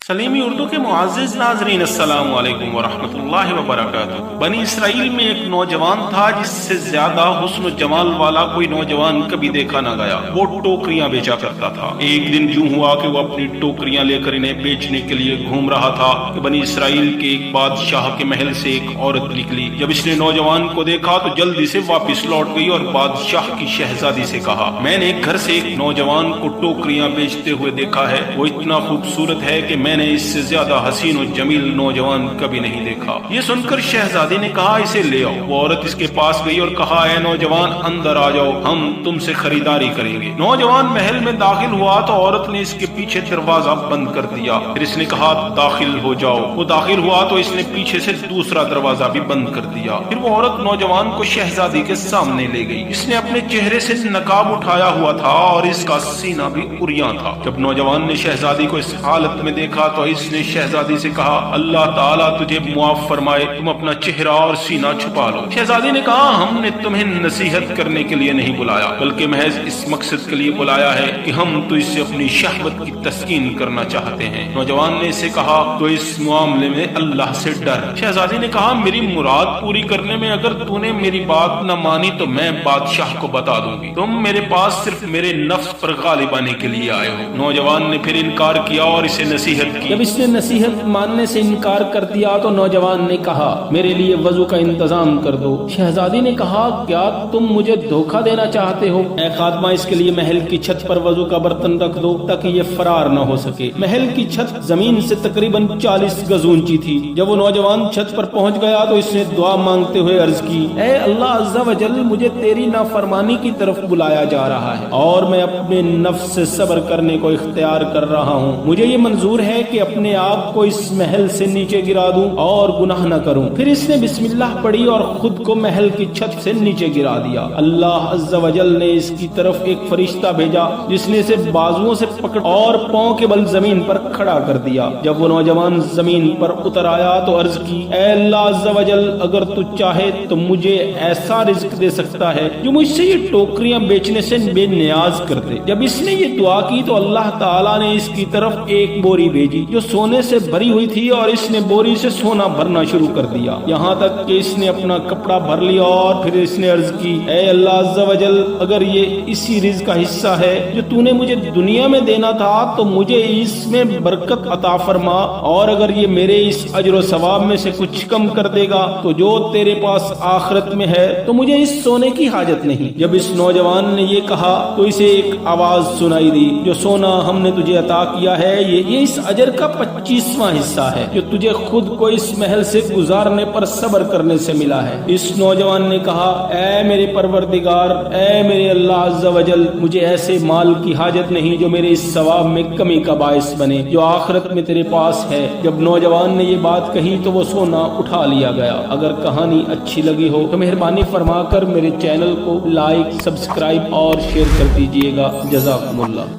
سلیمی اردو کے معزز ناظرین، السلام علیکم ورحمۃ اللہ وبرکاتہ۔ بنی اسرائیل میں ایک نوجوان تھا جس سے زیادہ حسن و جمال والا کوئی نوجوان کبھی دیکھا نہ گیا۔ وہ ٹوکریاں بیچا کرتا تھا۔ ایک دن یوں ہوا کہ وہ اپنی ٹوکریاں لے کر انہیں بیچنے کے لیے گھوم رہا تھا کہ بنی اسرائیل کے ایک بادشاہ کے محل سے ایک عورت نکلی۔ جب اس نے نوجوان کو دیکھا تو جلدی سے واپس لوٹ گئی اور بادشاہ کی شہزادی سے کہا، میں نے ایک گھر سے ایک نوجوان کو ٹوکریاں بیچتے ہوئے دیکھا ہے، وہ اتنا خوبصورت ہے کہ میں نے اس سے زیادہ حسین و جمیل نوجوان کبھی نہیں دیکھا۔ یہ سن کر شہزادی نے کہا، اسے لے آؤ۔ وہ عورت اس کے پاس گئی اور کہا، اے نوجوان اندر آ جاؤ، ہم تم سے خریداری کریں گے۔ نوجوان محل میں داخل ہوا تو عورت نے اس کے پیچھے دروازہ بند کر دیا۔ پھر اس نے کہا، داخل ہو جاؤ۔ وہ داخل ہوا تو اس نے پیچھے سے دوسرا دروازہ بھی بند کر دیا۔ پھر وہ عورت نوجوان کو شہزادی کے سامنے لے گئی۔ اس نے اپنے چہرے سے نقاب اٹھایا ہوا تھا اور اس کا سینہ بھی عریاں تھا۔ جب نوجوان نے شہزادی کو اس حالت میں دیکھا تو اس نے شہزادی سے کہا، اللہ تعالیٰ تجھے معاف فرمائے، تم اپنا چہرہ اور سینہ چھپا لو۔ شہزادی نے کہا، ہم نے تمہیں نصیحت کرنے کے لیے نہیں بلایا، بلکہ محض اس مقصد کے لیے بلایا ہے کہ ہم تو اس سے اپنی شہوت کی تسکین کرنا چاہتے ہیں۔ نوجوان نے اسے کہا، تو اس معاملے میں اللہ سے ڈر۔ شہزادی نے کہا، میری مراد پوری کرنے میں اگر تو نے میری بات نہ مانی تو میں بادشاہ کو بتا دوں گی، تم میرے پاس صرف میرے نفس پر غالب آنے کے لیے آئے ہو۔ نوجوان نے پھر انکار کیا اور اسے نصیحت کی۔ جب اس نے نصیحت ماننے سے انکار کر دیا تو نوجوان نے کہا، میرے لیے وضو کا انتظام کر دو۔ شہزادی نے کہا، کیا تم مجھے دھوکہ دینا چاہتے ہو؟ اے خادمہ، اس کے لیے محل کی چھت پر وضو کا برتن رکھ دو تاکہ یہ فرار نہ ہو سکے۔ محل کی چھت زمین سے تقریباً 40 گز اونچی تھی۔ جب وہ نوجوان چھت پر پہنچ گیا تو اس نے دعا مانگتے ہوئے عرض کی، اے اللہ عز و جل، مجھے تیری نافرمانی کی طرف بلایا جا رہا ہے اور میں اپنے نفس سے صبر کرنے کو اختیار کر رہا ہوں۔ مجھے یہ منظور ہے کہ اپنے آپ کو اس محل سے نیچے گرا دوں اور گناہ نہ کروں۔ پھر اس نے بسم اللہ پڑھی اور خود کو محل کی چھت سے نیچے گرا دیا۔ اللہ عز و جل نے اس کی طرف ایک فرشتہ بھیجا جس نے اسے بازوؤں سے پکڑ اور پاؤں کے بل زمین پر کھڑا کر دیا۔ جب وہ نوجوان زمین پر اتر آیا تو عرض کی، اے اللہ عز و جل، اگر تو چاہے تو مجھے ایسا رزق دے سکتا ہے جو مجھ سے یہ ٹوکریاں بیچنے سے بے نیاز کر دے۔ جب اس نے یہ دعا کی تو اللہ تعالیٰ نے اس کی طرف ایک بوری بھیجی جو سونے سے بھری ہوئی تھی اور اس نے بوری سے سونا بھرنا شروع کر دیا، یہاں تک کہ اس نے اپنا کپڑا بھر لیا۔ اور پھر اس نے عرض کی، اے اللہ عز و جل، اگر یہ اسی رزق کا حصہ ہے جو تو نے مجھے دنیا میں دینا تھا تو مجھے اس میں برکت عطا فرما، اور اگر یہ میرے اس اجر و ثواب میں سے کچھ کم کر دے گا تو جو تیرے پاس آخرت میں ہے تو مجھے اس سونے کی حاجت نہیں۔ جب اس نوجوان نے یہ کہا تو اسے ایک آواز سنائی دی، جو سونا ہم نے تجھے عطا کیا ہے یہ اس اجر کا 25واں حصہ ہے جو تجھے خود کو اس محل سے گزارنے پر صبر کرنے سے ملا ہے۔ اس نوجوان نے کہا، اے میرے پروردگار، اے میرے اللہ عز و جل، مجھے ایسے مال کی حاجت نہیں جو میرے اس ثواب میں کمی کا باعث بنے جو آخرت میں تیرے پاس ہے۔ جب نوجوان نے یہ بات کہی تو وہ سونا اٹھا لیا گیا۔ اگر کہانی اچھی لگی ہو تو مہربانی فرما کر میرے چینل کو لائک، سبسکرائب اور شیئر کر دیجیے گا۔ جزاکم اللہ۔